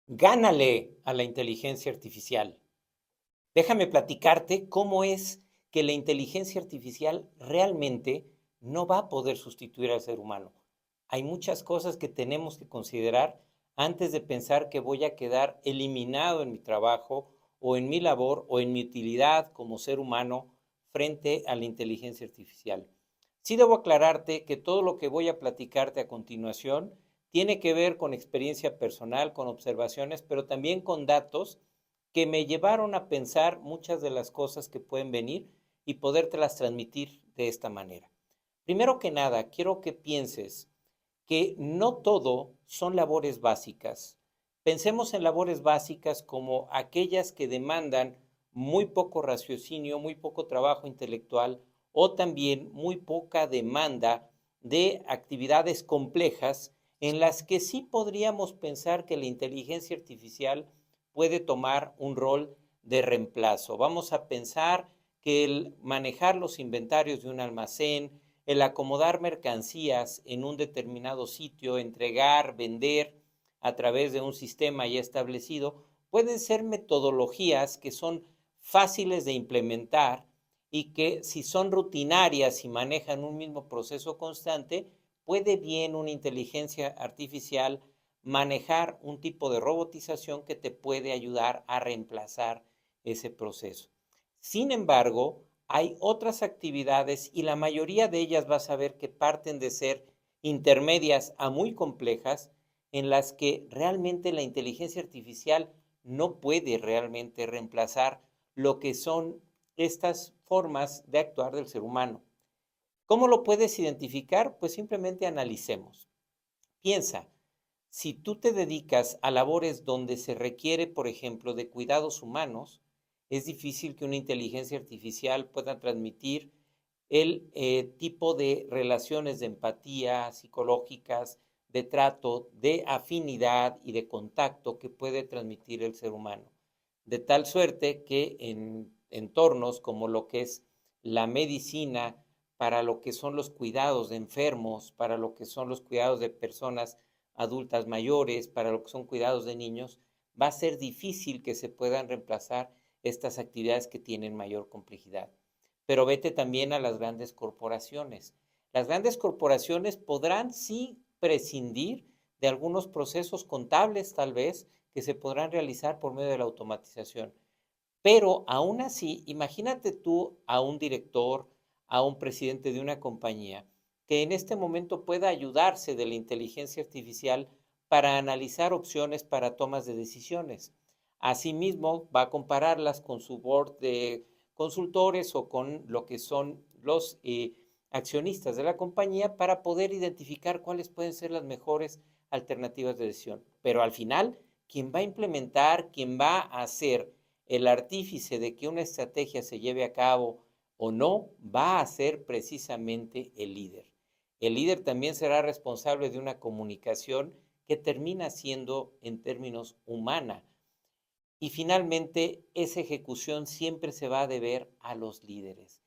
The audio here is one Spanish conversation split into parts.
Gánale a la inteligencia artificial. Déjame platicarte cómo es que la inteligencia artificial realmente no va a poder sustituir al ser humano. Hay muchas cosas que tenemos que considerar antes de pensar que voy a quedar eliminado en mi trabajo o en mi labor o en mi utilidad como ser humano frente a la inteligencia artificial. Sí debo aclararte que todo lo que voy a platicarte a continuación tiene que ver con experiencia personal, con observaciones, pero también con datos que me llevaron a pensar muchas de las cosas que pueden venir y podértelas transmitir de esta manera. Primero que nada, quiero que pienses que no todo son labores básicas. Pensemos en labores básicas como aquellas que demandan muy poco raciocinio, muy poco trabajo intelectual o también muy poca demanda de actividades complejas en las que sí podríamos pensar que la inteligencia artificial puede tomar un rol de reemplazo. Vamos a pensar que el manejar los inventarios de un almacén, el acomodar mercancías en un determinado sitio, entregar, vender a través de un sistema ya establecido, pueden ser metodologías que son fáciles de implementar y que si son rutinarias y manejan un mismo proceso constante, puede bien una inteligencia artificial manejar un tipo de robotización que te puede ayudar a reemplazar ese proceso. Sin embargo, hay otras actividades y la mayoría de ellas vas a ver que parten de ser intermedias a muy complejas en las que realmente la inteligencia artificial no puede realmente reemplazar lo que son estas formas de actuar del ser humano. ¿Cómo lo puedes identificar? Pues simplemente analicemos. Piensa, si tú te dedicas a labores donde se requiere, por ejemplo, de cuidados humanos, es difícil que una inteligencia artificial pueda transmitir el tipo de relaciones de empatía psicológicas, de trato, de afinidad y de contacto que puede transmitir el ser humano. De tal suerte que en entornos como lo que es la medicina, para lo que son los cuidados de enfermos, para lo que son los cuidados de personas adultas mayores, para lo que son cuidados de niños, va a ser difícil que se puedan reemplazar estas actividades que tienen mayor complejidad. Pero vete también a las grandes corporaciones. Las grandes corporaciones podrán sí prescindir de algunos procesos contables tal vez que se podrán realizar por medio de la automatización. Pero aún así, imagínate tú a un director, a un presidente de una compañía que en este momento pueda ayudarse de la inteligencia artificial para analizar opciones para tomas de decisiones. Asimismo, va a compararlas con su board de consultores o con lo que son los accionistas de la compañía para poder identificar cuáles pueden ser las mejores alternativas de decisión. Pero al final, quien va a implementar, quien va a hacer el artífice de que una estrategia se lleve a cabo o no, va a ser precisamente el líder. El líder también será responsable de una comunicación que termina siendo en términos humana. Y finalmente, esa ejecución siempre se va a deber a los líderes.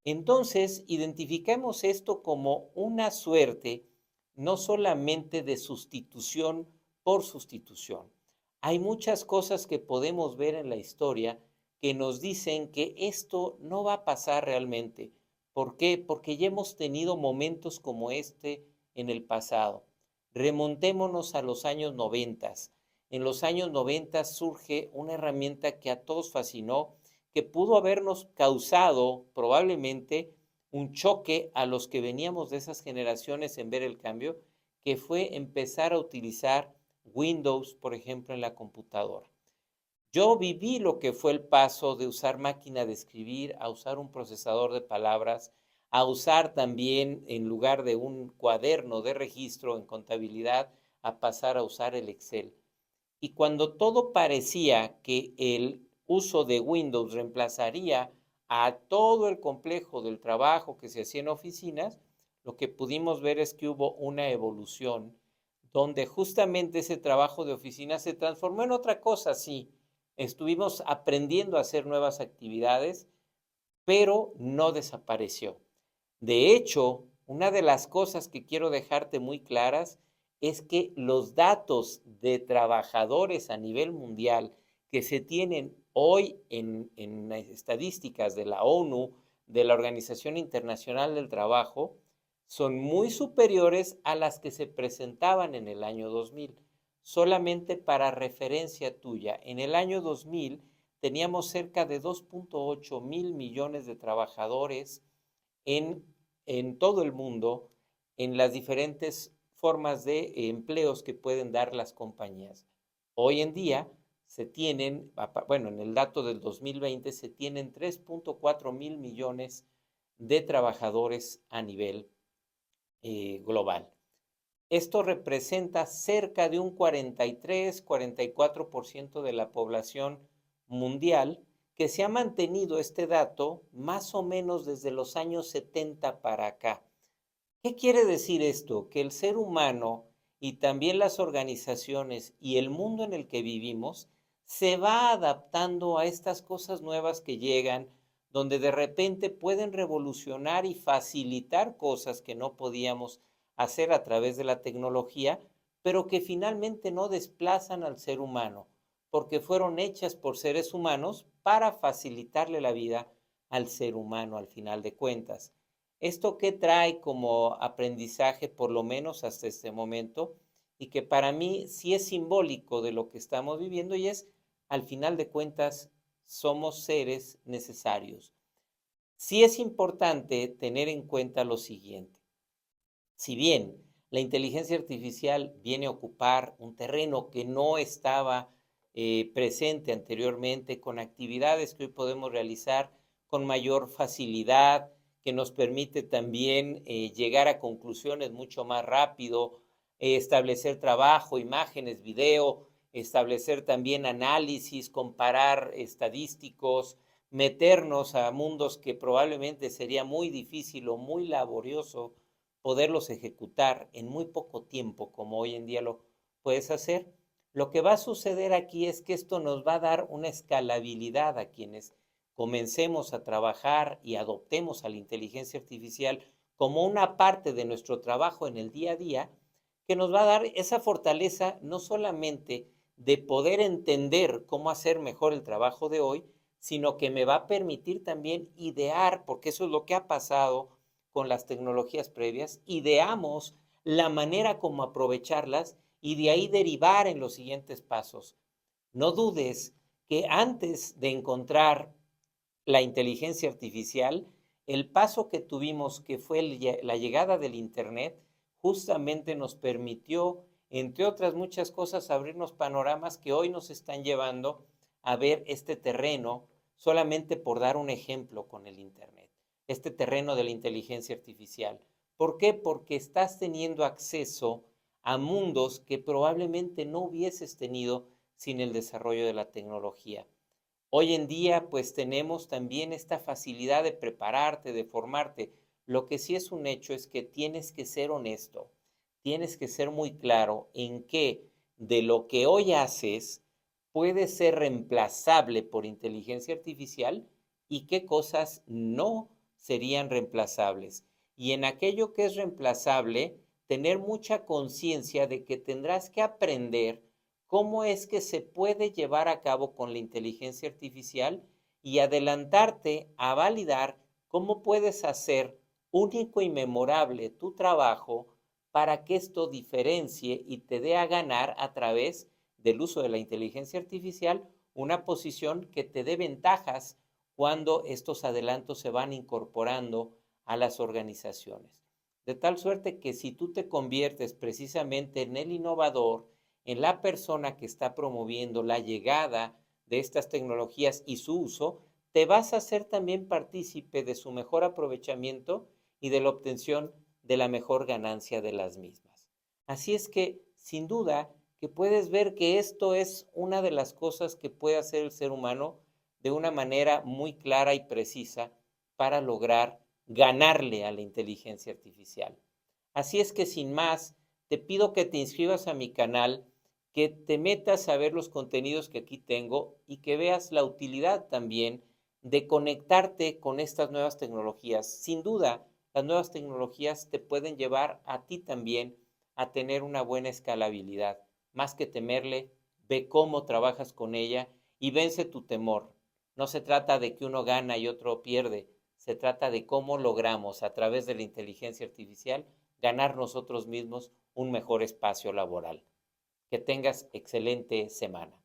Entonces, identifiquemos esto como una suerte no solamente de sustitución por sustitución. Hay muchas cosas que podemos ver en la historia que nos dicen que esto no va a pasar realmente. ¿Por qué? Porque ya hemos tenido momentos como este en el pasado. Remontémonos a los años 90. En los años 90 surge una herramienta que a todos fascinó, que pudo habernos causado probablemente un choque a los que veníamos de esas generaciones en ver el cambio, que fue empezar a utilizar Windows, por ejemplo, en la computadora. Yo viví lo que fue el paso de usar máquina de escribir a usar un procesador de palabras, a usar también en lugar de un cuaderno de registro en contabilidad, a pasar a usar el Excel. Y cuando todo parecía que el uso de Windows reemplazaría a todo el complejo del trabajo que se hacía en oficinas, lo que pudimos ver es que hubo una evolución donde justamente ese trabajo de oficina se transformó en otra cosa, sí. Estuvimos aprendiendo a hacer nuevas actividades, pero no desapareció. De hecho, una de las cosas que quiero dejarte muy claras es que los datos de trabajadores a nivel mundial que se tienen hoy en estadísticas de la ONU, de la Organización Internacional del Trabajo, son muy superiores a las que se presentaban en el año 2000. Solamente para referencia tuya, en el año 2000 teníamos cerca de 2.8 mil millones de trabajadores en, en todo el mundo, en las diferentes formas de empleos que pueden dar las compañías. Hoy en día se tienen, bueno, en el dato del 2020 se tienen 3.4 mil millones de trabajadores a nivel global. Esto representa cerca de un 43-44% de la población mundial, que se ha mantenido este dato más o menos desde los años 70 para acá. ¿Qué quiere decir esto? Que el ser humano y también las organizaciones y el mundo en el que vivimos se va adaptando a estas cosas nuevas que llegan, donde de repente pueden revolucionar y facilitar cosas que no podíamos hacer a través de la tecnología, pero que finalmente no desplazan al ser humano, porque fueron hechas por seres humanos para facilitarle la vida al ser humano al final de cuentas. ¿Esto qué trae como aprendizaje, por lo menos hasta este momento? Y que para mí sí es simbólico de lo que estamos viviendo y es, al final de cuentas, somos seres necesarios. Sí es importante tener en cuenta lo siguiente. Si bien la inteligencia artificial viene a ocupar un terreno que no estaba presente anteriormente, con actividades que hoy podemos realizar con mayor facilidad, que nos permite también llegar a conclusiones mucho más rápido, establecer trabajo, imágenes, video, establecer también análisis, comparar estadísticos, meternos a mundos que probablemente sería muy difícil o muy laborioso poderlos ejecutar en muy poco tiempo, como hoy en día lo puedes hacer. Lo que va a suceder aquí es que esto nos va a dar una escalabilidad a quienes comencemos a trabajar y adoptemos a la inteligencia artificial como una parte de nuestro trabajo en el día a día, que nos va a dar esa fortaleza no solamente de poder entender cómo hacer mejor el trabajo de hoy, sino que me va a permitir también idear, porque eso es lo que ha pasado con las tecnologías previas, ideamos la manera como aprovecharlas y de ahí derivar en los siguientes pasos. No dudes que antes de encontrar la inteligencia artificial, el paso que tuvimos, que fue la llegada del Internet, justamente nos permitió, entre otras muchas cosas, abrirnos panoramas que hoy nos están llevando a ver este terreno, solamente por dar un ejemplo con el Internet, este terreno de la inteligencia artificial. ¿Por qué? Porque estás teniendo acceso a mundos que probablemente no hubieses tenido sin el desarrollo de la tecnología. Hoy en día, pues tenemos también esta facilidad de prepararte, de formarte. Lo que sí es un hecho es que tienes que ser honesto, tienes que ser muy claro en qué de lo que hoy haces puede ser reemplazable por inteligencia artificial y qué cosas no serían reemplazables. Y en aquello que es reemplazable, tener mucha conciencia de que tendrás que aprender cómo es que se puede llevar a cabo con la inteligencia artificial y adelantarte a validar cómo puedes hacer único y memorable tu trabajo para que esto diferencie y te dé a ganar a través del uso de la inteligencia artificial una posición que te dé ventajas cuando estos adelantos se van incorporando a las organizaciones. De tal suerte que si tú te conviertes precisamente en el innovador, en la persona que está promoviendo la llegada de estas tecnologías y su uso, te vas a hacer también partícipe de su mejor aprovechamiento y de la obtención de la mejor ganancia de las mismas. Así es que, sin duda, que puedes ver que esto es una de las cosas que puede hacer el ser humano de una manera muy clara y precisa para lograr ganarle a la inteligencia artificial. Así es que, sin más, te pido que te inscribas a mi canal, que te metas a ver los contenidos que aquí tengo y que veas la utilidad también de conectarte con estas nuevas tecnologías. Sin duda, las nuevas tecnologías te pueden llevar a ti también a tener una buena escalabilidad. Más que temerle, ve cómo trabajas con ella y vence tu temor. No se trata de que uno gana y otro pierde, se trata de cómo logramos a través de la inteligencia artificial ganar nosotros mismos un mejor espacio laboral. Que tengas excelente semana.